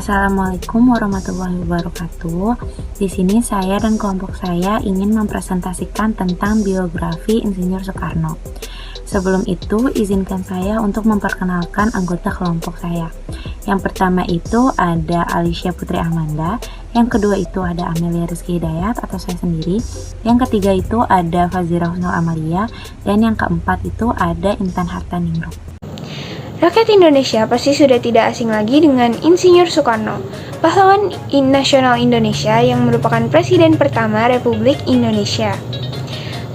Assalamualaikum warahmatullahi wabarakatuh. Di sini saya dan kelompok saya ingin mempresentasikan tentang biografi Insinyur Soekarno. Sebelum itu, izinkan saya untuk memperkenalkan anggota kelompok saya. Yang pertama itu ada Alicia Putri Amanda, yang kedua itu ada Amelia Rizky Hidayat atau saya sendiri, yang ketiga itu ada Fazira Husnul Amalia, dan yang keempat itu ada Intan Hartaningrum. Rakyat Indonesia pasti sudah tidak asing lagi dengan Insinyur Soekarno, pahlawan nasional Indonesia yang merupakan Presiden pertama Republik Indonesia.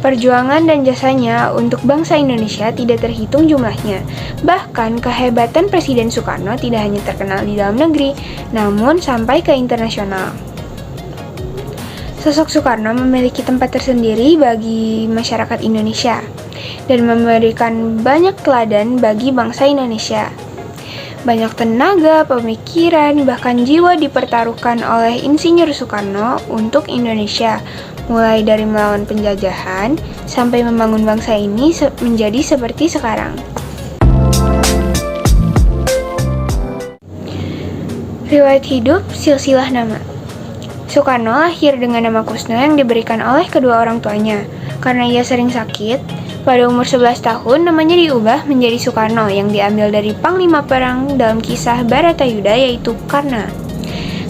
Perjuangan dan jasanya untuk bangsa Indonesia tidak terhitung jumlahnya. Bahkan kehebatan Presiden Soekarno tidak hanya terkenal di dalam negeri, namun sampai ke internasional. Sosok Soekarno memiliki tempat tersendiri bagi masyarakat Indonesia dan memberikan banyak teladan bagi bangsa Indonesia. Banyak tenaga, pemikiran, bahkan jiwa dipertaruhkan oleh Insinyur Soekarno untuk Indonesia, mulai dari melawan penjajahan sampai membangun bangsa ini menjadi seperti sekarang. Riwayat hidup, silsilah nama. Soekarno lahir dengan nama Kusno yang diberikan oleh kedua orang tuanya. Karena ia sering sakit, pada umur 11 tahun namanya diubah menjadi Soekarno yang diambil dari panglima perang dalam kisah Baratayuda yaitu Karna.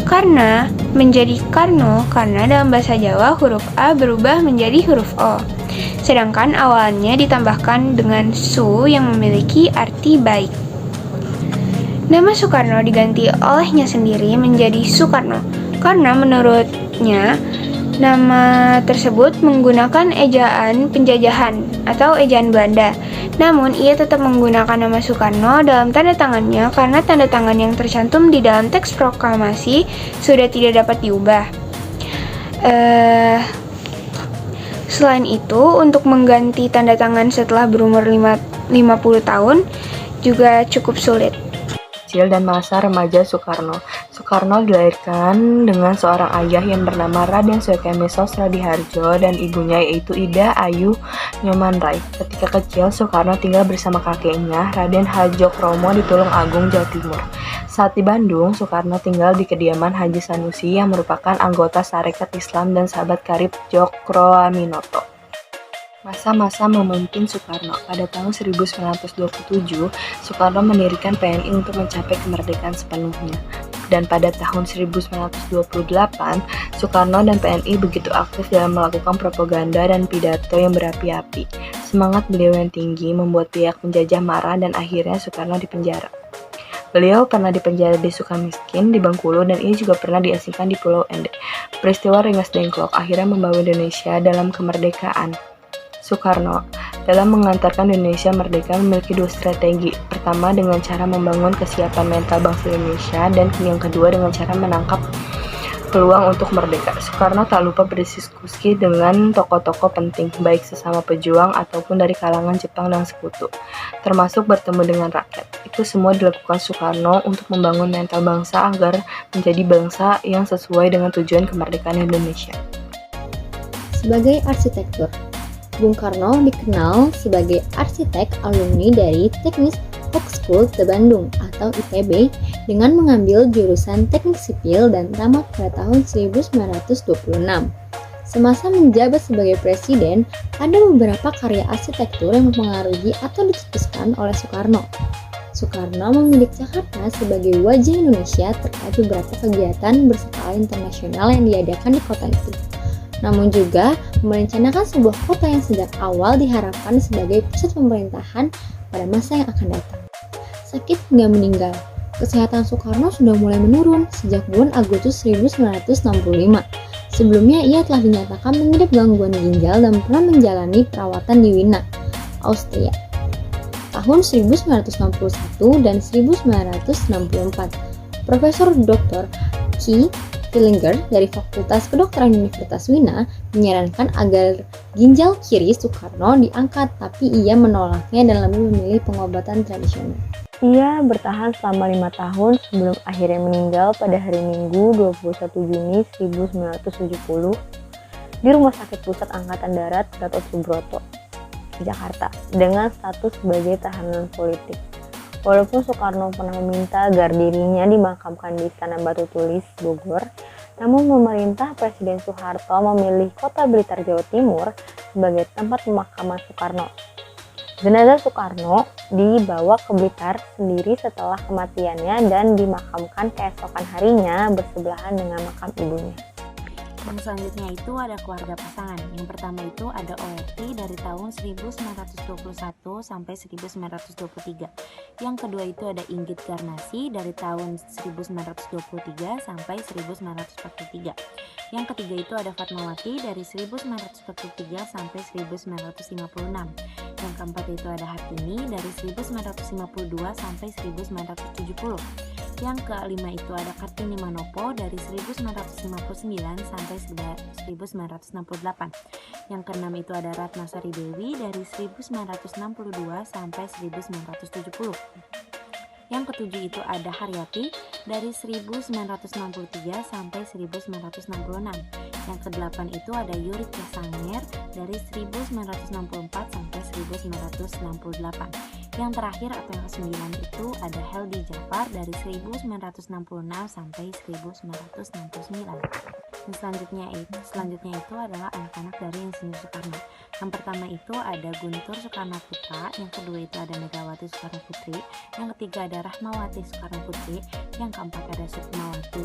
Karna menjadi Karno karena dalam bahasa Jawa huruf A berubah menjadi huruf O. Sedangkan awalnya ditambahkan dengan Su yang memiliki arti baik. Nama Soekarno diganti olehnya sendiri menjadi Soekarno karena menurutnya nama tersebut menggunakan ejaan penjajahan atau ejaan Belanda. Namun ia tetap menggunakan nama Soekarno dalam tanda tangannya karena tanda tangan yang tercantum di dalam teks proklamasi sudah tidak dapat diubah. Selain itu, untuk mengganti tanda tangan setelah berumur 50 tahun juga cukup sulit. Kecil dan masa remaja Soekarno. Soekarno dilahirkan dengan seorang ayah yang bernama Raden Suekemi Sosrodiharjo dan ibunya yaitu Ida Ayu Nyomanrai. Ketika kecil, Soekarno tinggal bersama kakeknya, Raden Hadjokromo di Tulung Agung, Jawa Timur. Saat di Bandung, Soekarno tinggal di kediaman Haji Sanusi yang merupakan anggota Sarekat Islam dan sahabat karib Cokroaminoto. Masa-masa memimpin Soekarno. Pada tahun 1927, Soekarno mendirikan PNI untuk mencapai kemerdekaan sepenuhnya. Dan pada tahun 1928, Soekarno dan PNI begitu aktif dalam melakukan propaganda dan pidato yang berapi-api. Semangat beliau yang tinggi membuat pihak penjajah marah dan akhirnya Soekarno dipenjara. Beliau pernah dipenjara di Sukamiskin, di Bengkulu, dan ia juga pernah diasingkan di Pulau Ende. Peristiwa Rengas Dengklok akhirnya membawa Indonesia dalam kemerdekaan. Soekarno dalam mengantarkan Indonesia merdeka memiliki dua strategi. Pertama dengan cara membangun kesiapan mental bangsa Indonesia dan yang kedua dengan cara menangkap peluang untuk merdeka. Soekarno tak lupa berdiskusi dengan tokoh-tokoh penting baik sesama pejuang ataupun dari kalangan Jepang dan sekutu, termasuk bertemu dengan rakyat. Itu semua dilakukan Soekarno untuk membangun mental bangsa agar menjadi bangsa yang sesuai dengan tujuan kemerdekaan Indonesia. Sebagai arsitektur, Bung Karno dikenal sebagai arsitek alumni dari Teknik Hochschule de Bandung atau ITB dengan mengambil jurusan Teknik Sipil dan tamat pada tahun 1926. Semasa menjabat sebagai presiden, ada beberapa karya arsitektur yang mempengaruhi atau dicetuskan oleh Soekarno. Soekarno memilih Jakarta sebagai wajah Indonesia terkait beberapa kegiatan berskala internasional yang diadakan di kota itu. Namun juga merencanakan sebuah kota yang sejak awal diharapkan sebagai pusat pemerintahan pada masa yang akan datang. Sakit hingga meninggal, kesehatan Soekarno sudah mulai menurun sejak bulan Agustus 1965. Sebelumnya ia telah dinyatakan mengidap gangguan ginjal dan pernah menjalani perawatan di Wina, Austria. Tahun 1961 dan 1964, Profesor Dr. Ki Fillinger dari Fakultas Kedokteran Universitas Wina menyarankan agar ginjal kiri Soekarno diangkat, tapi ia menolaknya dan lebih memilih pengobatan tradisional. Ia bertahan selama 5 tahun sebelum akhirnya meninggal pada hari Minggu 21 Juni 1970 di Rumah Sakit Pusat Angkatan Darat Gatot Subroto, Jakarta, dengan status sebagai tahanan politik. Walaupun Soekarno pernah meminta agar dirinya dimakamkan di Istana Batu Tulis, Bogor, namun pemerintah Presiden Soeharto memilih kota Blitar, Jawa Timur sebagai tempat pemakaman Soekarno. Jenazah Soekarno dibawa ke Blitar sendiri setelah kematiannya dan dimakamkan keesokan harinya bersebelahan dengan makam ibunya. Yang selanjutnya itu ada keluarga pasangan. Yang pertama itu ada ORT dari tahun 1921 sampai 1923. Yang kedua itu ada Inggit Garnasi dari tahun 1923 sampai 1943. Yang ketiga itu ada Fatmawati dari 1943 sampai 1956. Yang keempat itu ada Hartini dari 1952 sampai 1970. Yang kelima itu ada Kartini Manopo dari 1959 sampai 1968. Yang keenam itu ada Ratna Sari Dewi dari 1962 sampai 1970. Yang ketujuh itu ada Haryati dari 1963 sampai 1966. Yang kedelapan itu ada Yurika Sanger dari 1964 sampai 1968. Yang terakhir atau yang ke-9 itu ada Heldi Jafar dari 1966 sampai 1969. Yang selanjutnya itu adalah anak-anak dari Insinyur Soekarno. Yang pertama itu ada Guntur Soekarno Putra, yang kedua itu ada Megawati Soekarno Putri, yang ketiga ada Rahmawati Soekarno Putri, yang keempat ada Sukmawati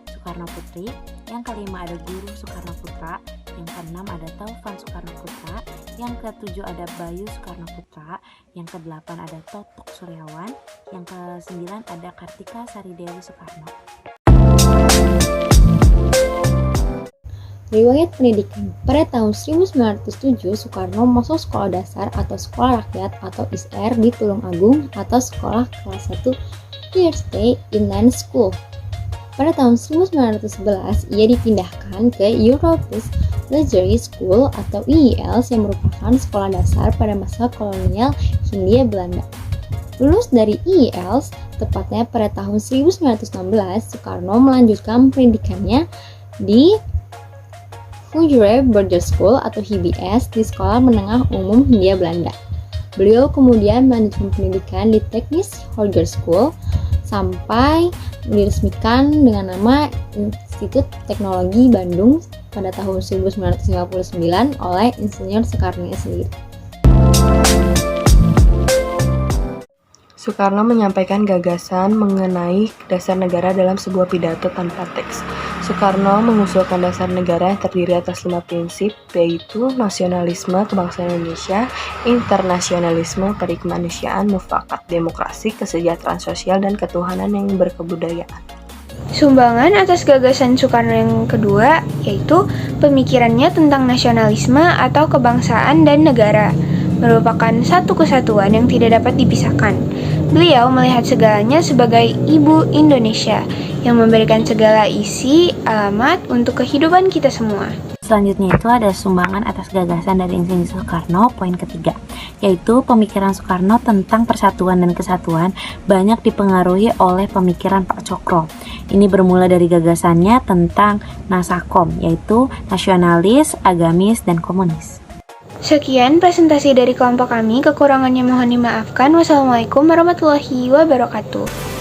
Soekarno Putri, yang kelima ada Guru Soekarno Putra, yang keenam ada Taufan Soekarno Putra, yang ketujuh ada Bayu Soekarno Putra, yang kedelapan ada Totok Suryawan, yang kesembilan ada Kartika Sari Dewi Soekarno. Riwayat pendidikan. Pada tahun 1907, Soekarno masuk sekolah dasar atau sekolah rakyat atau ISR di Tulungagung atau sekolah kelas 1 Thursday Inland School. Pada tahun 1911, ia dipindahkan ke European Leisure School atau IELTS yang merupakan sekolah dasar pada masa kolonial Hindia Belanda. Lulus dari IELTS, tepatnya pada tahun 1916, Soekarno melanjutkan pendidikannya di Hogere Border School atau HBS di Sekolah Menengah Umum Hindia Belanda. Beliau kemudian melanjutkan pendidikan di Teknis Hogere School sampai diresmikan dengan nama Institut Teknologi Bandung pada tahun 1959 oleh Insinyur Soekarno sendiri. Soekarno menyampaikan gagasan mengenai dasar negara dalam sebuah pidato tanpa teks. Soekarno mengusulkan dasar negara yang terdiri atas 5 prinsip, yaitu nasionalisme, kebangsaan Indonesia, internasionalisme, perikemanusiaan, mufakat, demokrasi, kesejahteraan sosial, dan ketuhanan yang berkebudayaan. Sumbangan atas gagasan Soekarno yang kedua yaitu pemikirannya tentang nasionalisme atau kebangsaan dan negara, merupakan satu kesatuan yang tidak dapat dipisahkan. Beliau melihat segalanya sebagai Ibu Indonesia yang memberikan segala isi alamat untuk kehidupan kita semua. Selanjutnya itu ada sumbangan atas gagasan dari Insinyur Soekarno, poin ketiga, yaitu pemikiran Soekarno tentang persatuan dan kesatuan banyak dipengaruhi oleh pemikiran Pak Cokro. Ini bermula dari gagasannya tentang Nasakom, yaitu nasionalis, agamis, dan komunis. Sekian presentasi dari kelompok kami, kekurangannya mohon dimaafkan. Wassalamualaikum warahmatullahi wabarakatuh.